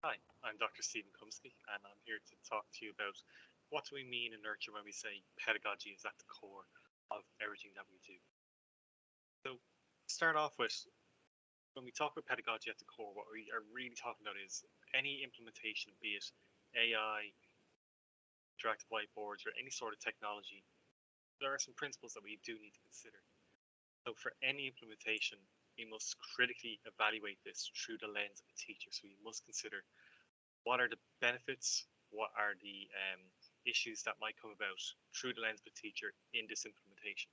Hi, I'm Dr. Stephen Comiskey, and I'm here to talk to you about what do we mean in Nurture when we say pedagogy is at the core of everything that we do. So, start off with when we talk about pedagogy at the core, what we are really talking about is any implementation, be it AI, interactive whiteboards, or any sort of technology. There are some principles that we do need to consider. So, for any implementation, we must critically evaluate this through the lens of a teacher. So, we must consider what are the benefits, what are the issues that might come about through the lens of a teacher in this implementation.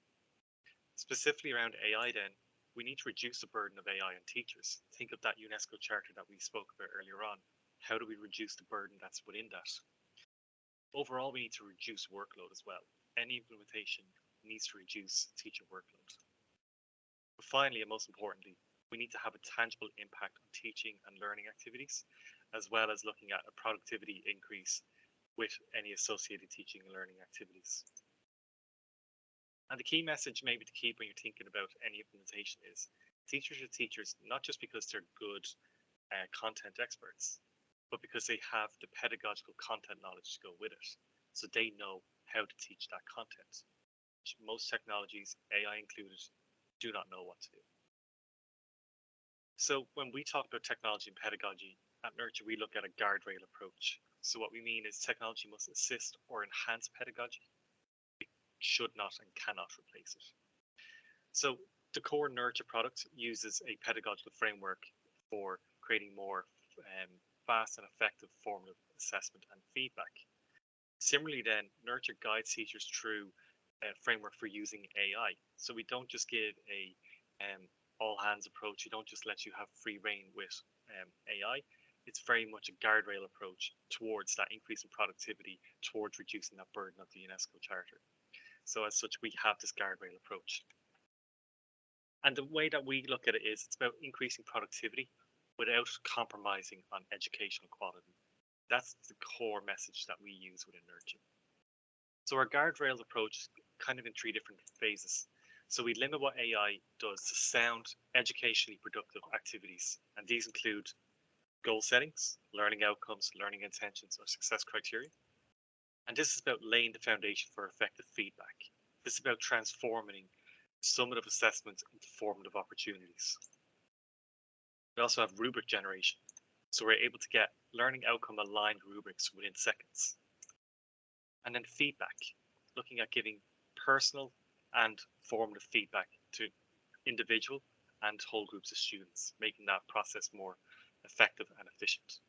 Specifically around AI then, we need to reduce the burden of AI on teachers. Think of that UNESCO charter that we spoke about earlier on. How do we reduce the burden that's within that? Overall, we need to reduce workload as well. Any implementation needs to reduce teacher workload. But finally, and most importantly, we need to have a tangible impact on teaching and learning activities, as well as looking at a productivity increase with any associated teaching and learning activities. And the key message maybe to keep when you're thinking about any implementation is teachers are teachers not just because they're good content experts, but because they have the pedagogical content knowledge to go with it. So they know how to teach that content, which most technologies, AI included, do not know what to do. So when we talk about technology and pedagogy at Nurture, we look at a guardrail approach. So what we mean is technology must assist or enhance pedagogy. It should not and cannot replace it. So the core Nurture product uses a pedagogical framework for creating more fast and effective formative assessment and feedback. Similarly then, Nurture guides teachers through a framework for using AI. So we don't just give a all hands approach. We don't just let you have free reign with AI. It's very much a guardrail approach towards that increase in productivity, towards reducing that burden of the UNESCO Charter. So as such, we have this guardrail approach. And the way that we look at it is it's about increasing productivity without compromising on educational quality. That's the core message that we use within Nurture. So our guardrails approach is kind of in three different phases. So we limit what AI does to sound, educationally productive activities. And these include goal settings, learning outcomes, learning intentions, or success criteria. And this is about laying the foundation for effective feedback. This is about transforming summative assessments into formative opportunities. We also have rubric generation. So we're able to get learning outcome aligned rubrics within seconds. And then feedback, looking at giving personal and formative feedback to individual and whole groups of students, making that process more effective and efficient.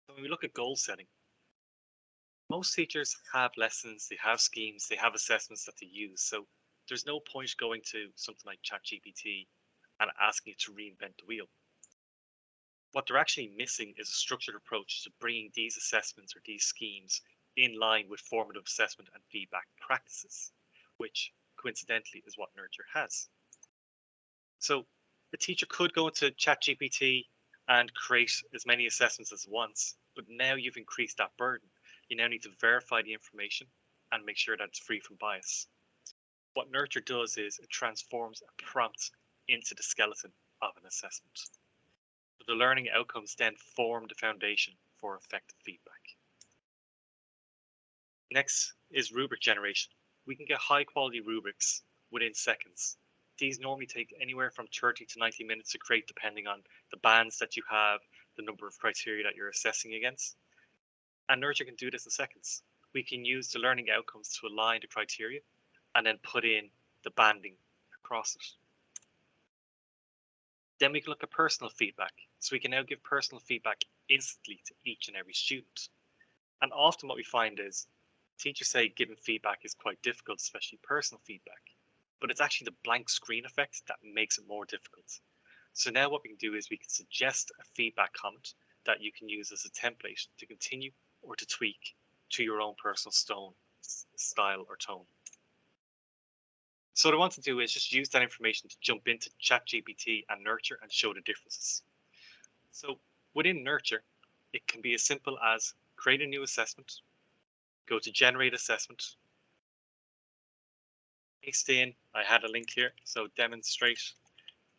So when we look at goal setting, most teachers have lessons, they have schemes, they have assessments that they use. So there's no point going to something like ChatGPT and asking it to reinvent the wheel. What they're actually missing is a structured approach to bringing these assessments or these schemes in line with formative assessment and feedback practices, which coincidentally is what Nurture has. So the teacher could go into ChatGPT and create as many assessments as once, but now you've increased that burden. You now need to verify the information and make sure that it's free from bias. What Nurture does is it transforms a prompt into the skeleton of an assessment. So the learning outcomes then form the foundation for effective feedback. Next is rubric generation. We can get high quality rubrics within seconds. These normally take anywhere from 30 to 90 minutes to create depending on the bands that you have, the number of criteria that you're assessing against. And Nurture can do this in seconds. We can use the learning outcomes to align the criteria and then put in the banding across it. Then we can look at personal feedback. So we can now give personal feedback instantly to each and every student. And often what we find is teachers say giving feedback is quite difficult, especially personal feedback. But it's actually the blank screen effect that makes it more difficult. So now what we can do is we can suggest a feedback comment that you can use as a template to continue or to tweak to your own personal style or tone. So what I want to do is just use that information to jump into ChatGPT and Nurture and show the differences. So within Nurture, it can be as simple as create a new assessment, go to generate assessment, paste in, I had a link here, so demonstrate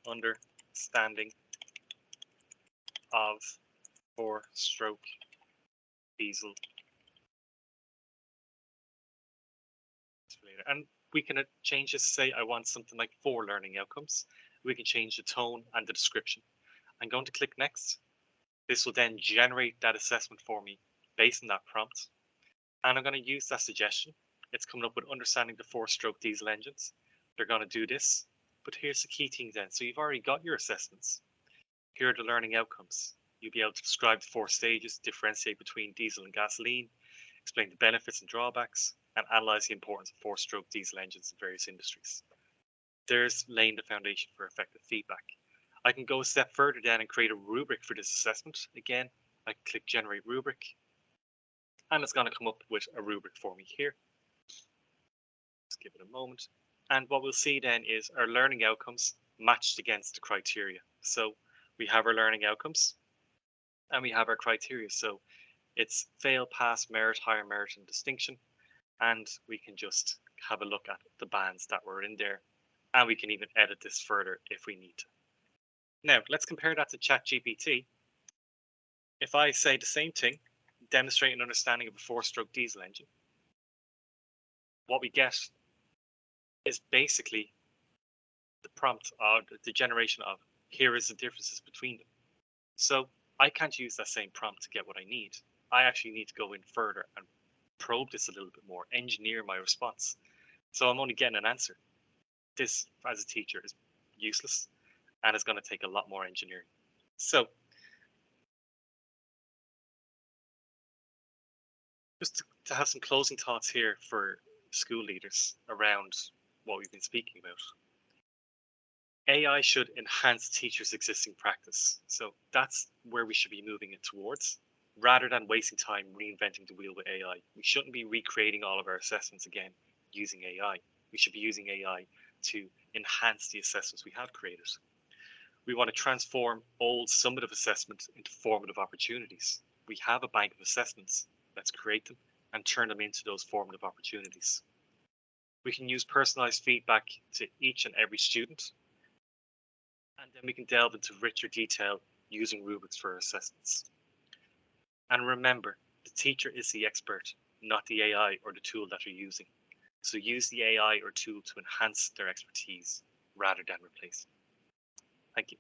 understanding of 4-stroke diesel simulator. And we can change this to say I want something like 4 learning outcomes. We can change the tone and the description. I'm going to click next. This will then generate that assessment for me based on that prompt. And I'm going to use that suggestion. It's coming up with understanding the 4-stroke diesel engines. They're going to do this. But here's the key thing then. So you've already got your assessments. Here are the learning outcomes. You'll be able to describe the 4 stages, differentiate between diesel and gasoline, explain the benefits and drawbacks, and analyze the importance of 4-stroke diesel engines in various industries. There's laying the foundation for effective feedback. I can go a step further down and create a rubric for this assessment. Again, I click generate rubric, and it's going to come up with a rubric for me here. Just give it a moment. And what we'll see then is our learning outcomes matched against the criteria. So we have our learning outcomes and we have our criteria. So it's fail, pass, merit, higher merit, and distinction. And we can just have a look at the bands that were in there. And we can even edit this further if we need to. Now, let's compare that to ChatGPT. If I say the same thing, demonstrate an understanding of a 4-stroke diesel engine, what we get is basically the prompt of the generation of here is the differences between them. So I can't use that same prompt to get what I need. I actually need to go in further and probe this a little bit more, engineer my response. So I'm only getting an answer. This, as a teacher, is useless and it's going to take a lot more engineering. So just to have some closing thoughts here for school leaders around what we've been speaking about. AI should enhance teachers' existing practice. So that's where we should be moving it towards, rather than wasting time reinventing the wheel with AI. We shouldn't be recreating all of our assessments again using AI. We should be using AI to enhance the assessments we have created. We want to transform old summative assessments into formative opportunities. We have a bank of assessments. Let's create them and turn them into those formative opportunities. We can use personalized feedback to each and every student. And then we can delve into richer detail using rubrics for our assessments. And remember, the teacher is the expert, not the AI or the tool that you're using. So use the AI or tool to enhance their expertise rather than replace it. Thank you.